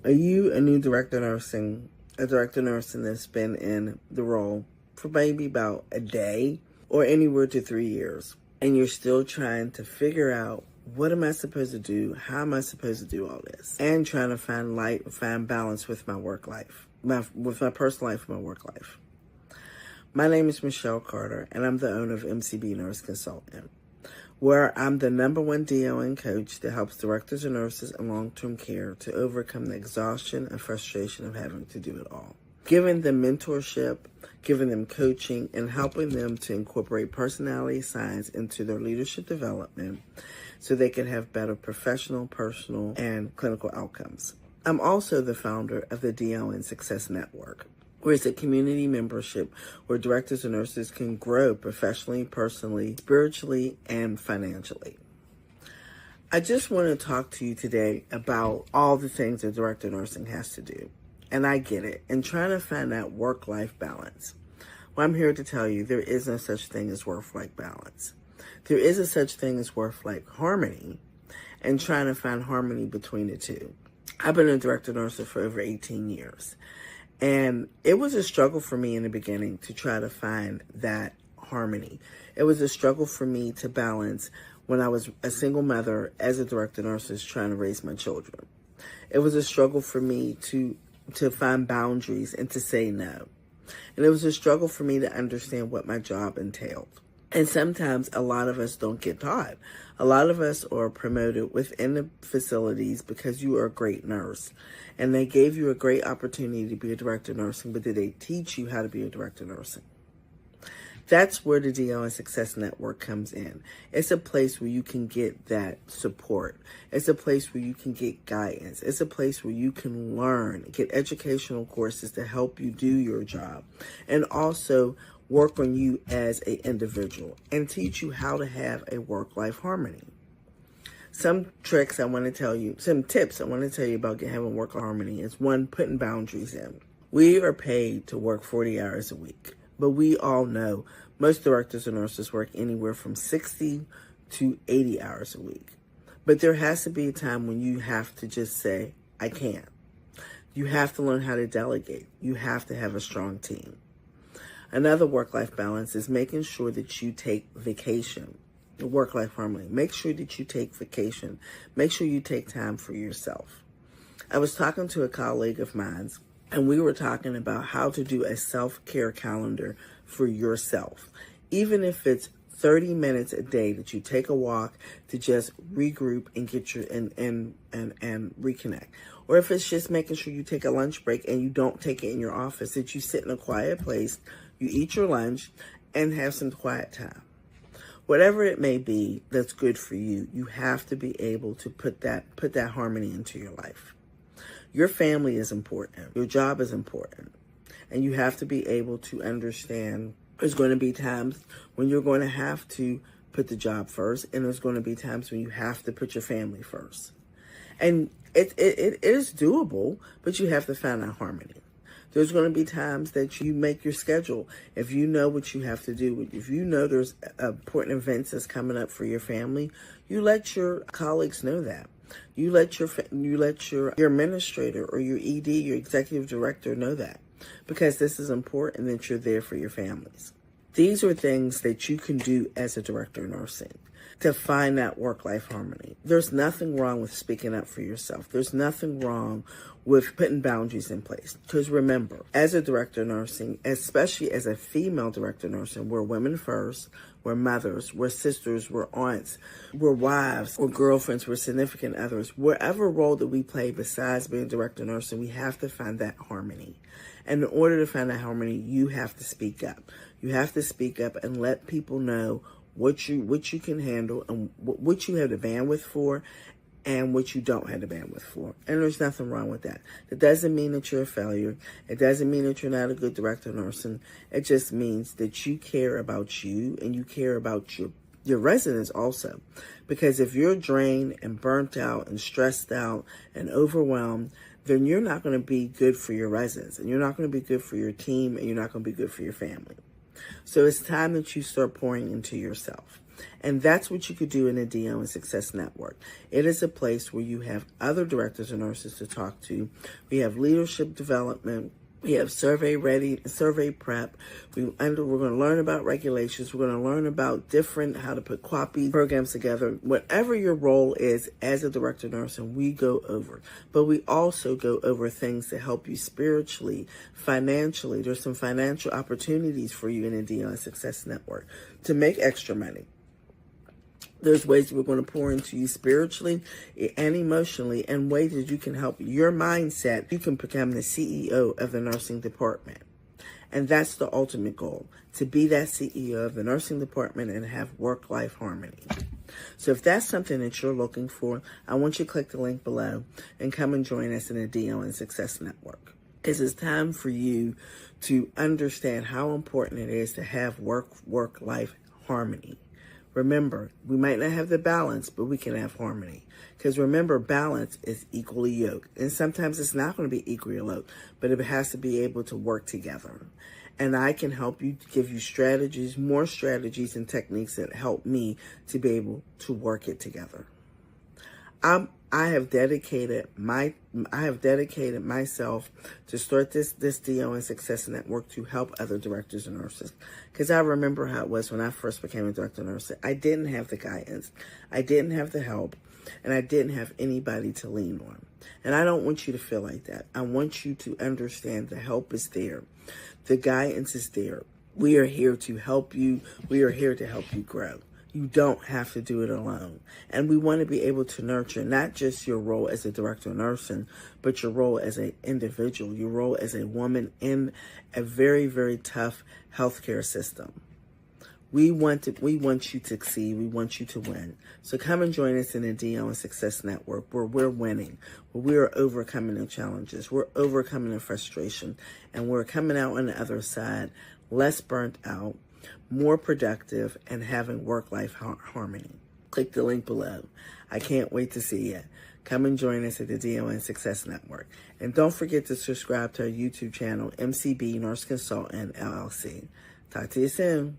Are you a new director of nursing, a director of nursing that's been in the role for maybe about a day or anywhere to 3 years, and you're still trying to figure out, what am I supposed to do? How am I supposed to do all this? And trying to find balance with my work life, with my personal life and my work life. My name is Michelle Carter, and I'm the owner of MCB Nurse Consultant, where I'm the #1 DON coach that helps directors and nurses in long-term care to overcome the exhaustion and frustration of having to do it all. Giving them mentorship, giving them coaching, and helping them to incorporate personality science into their leadership development so they can have better professional, personal, and clinical outcomes. I'm also the founder of the DON Success Network, where it's a community membership where directors and nurses can grow professionally, personally, spiritually, and financially. I just want to talk to you today about all the things that director of nursing has to do. And I get it. And trying to find that work-life balance. Well, I'm here to tell you there is no such thing as work-life balance. There is a such thing as work-life harmony, and trying to find harmony between the two. I've been a director of nursing for over 18 years. And it was a struggle for me in the beginning to try to find that harmony. It was a struggle for me to balance when I was a single mother as a director of nurses trying to raise my children. It was a struggle for me to find boundaries and to say no. And it was a struggle for me to understand what my job entailed. And sometimes a lot of us don't get taught. A lot of us are promoted within the facilities because you are a great nurse. And they gave you a great opportunity to be a director of nursing, but did they teach you how to be a director of nursing? That's where the DON Success Network comes in. It's a place where you can get that support. It's a place where you can get guidance. It's a place where you can learn, get educational courses to help you do your job, and also work on you as an individual and teach you how to have a work-life harmony. Some tricks I want to tell you, some tips I want to tell you about having work harmony is, one, putting boundaries in. We are paid to work 40 hours a week, but we all know most directors and nurses work anywhere from 60 to 80 hours a week. But there has to be a time when you have to just say, I can't. You have to learn how to delegate. You have to have a strong team. Another work-life balance is making sure that you take vacation. Work-life harmony. Make sure that you take vacation. Make sure you take time for yourself. I was talking to a colleague of mine, and we were talking about how to do a self-care calendar for yourself. Even if it's 30 minutes a day that you take a walk to just regroup and get your and reconnect. Or if it's just making sure you take a lunch break and you don't take it in your office, that you sit in a quiet place, you eat your lunch, and have some quiet time. Whatever it may be that's good for you, you have to be able to put that harmony into your life. Your family is important. Your job is important. And you have to be able to understand there's going to be times when you're going to have to put the job first, and there's going to be times when you have to put your family first. And it is doable, but you have to find that harmony. There's going to be times that you make your schedule. If you know what you have to do, if you know there's important events that's coming up for your family, you let your colleagues know that. You let your administrator or your ED, your executive director, know that, because this is important that you're there for your families. These are things that you can do as a director of nursing to find that work-life harmony. There's nothing wrong with speaking up for yourself. There's nothing wrong with putting boundaries in place. Because remember, as a director of nursing, especially as a female director of nursing, we're women first, we're mothers, we're sisters, we're aunts, we're wives, we're girlfriends, we're significant others. Wherever role that we play besides being director of nursing, we have to find that harmony. And in order to find that harmony, you have to speak up. You have to speak up and let people know what you can handle and what you have the bandwidth for and what you don't have the bandwidth for. And there's nothing wrong with that. It doesn't mean that you're a failure. It doesn't mean that you're not a good director of nursing. It just means that you care about you and you care about your residents also. Because if you're drained and burnt out and stressed out and overwhelmed, then you're not going to be good for your residents, and you're not going to be good for your team, and you're not going to be good for your family. So it's time that you start pouring into yourself. And that's what you could do in a DO and Success Network. It is a place where you have other directors and nurses to talk to. We have leadership development. We have survey prep. We're going to learn about regulations. We're going to learn about how to put QAPI programs together. Whatever your role is as a director of nursing, we go over. But we also go over things to help you spiritually, financially. There's some financial opportunities for you in a DO and Success Network to make extra money. There's ways we're going to pour into you spiritually and emotionally, and ways that you can help your mindset. You can become the CEO of the nursing department. And that's the ultimate goal, to be that CEO of the nursing department and have work-life harmony. So if that's something that you're looking for, I want you to click the link below and come and join us in the DO and Success Network. Because it's time for you to understand how important it is to have work-life harmony. Remember, we might not have the balance, but we can have harmony. Because remember, balance is equally yoked. And sometimes it's not going to be equally yoked, but it has to be able to work together. And I can help you, give you strategies, more strategies and techniques that help me to be able to work it together. I have dedicated myself to start this DO and Success Network to help other directors and nurses. Because I remember how it was when I first became a director of nursing. I didn't have the guidance, I didn't have the help, and I didn't have anybody to lean on. And I don't want you to feel like that. I want you to understand the help is there, the guidance is there. We are here to help you. We are here to help you grow. You don't have to do it alone. And we want to be able to nurture not just your role as a director of nursing, but your role as an individual, your role as a woman in a very, very tough healthcare system. We want you to succeed. We want you to win. So come and join us in the DO and Success Network, where we're winning, where we're overcoming the challenges, we're overcoming the frustration, and we're coming out on the other side less burnt out, more productive, and having work-life harmony. Click the link below. I can't wait to see you. Come and join us at the DO and Success Network. And don't forget to subscribe to our YouTube channel, MCB Nurse Consultant LLC. Talk to you soon.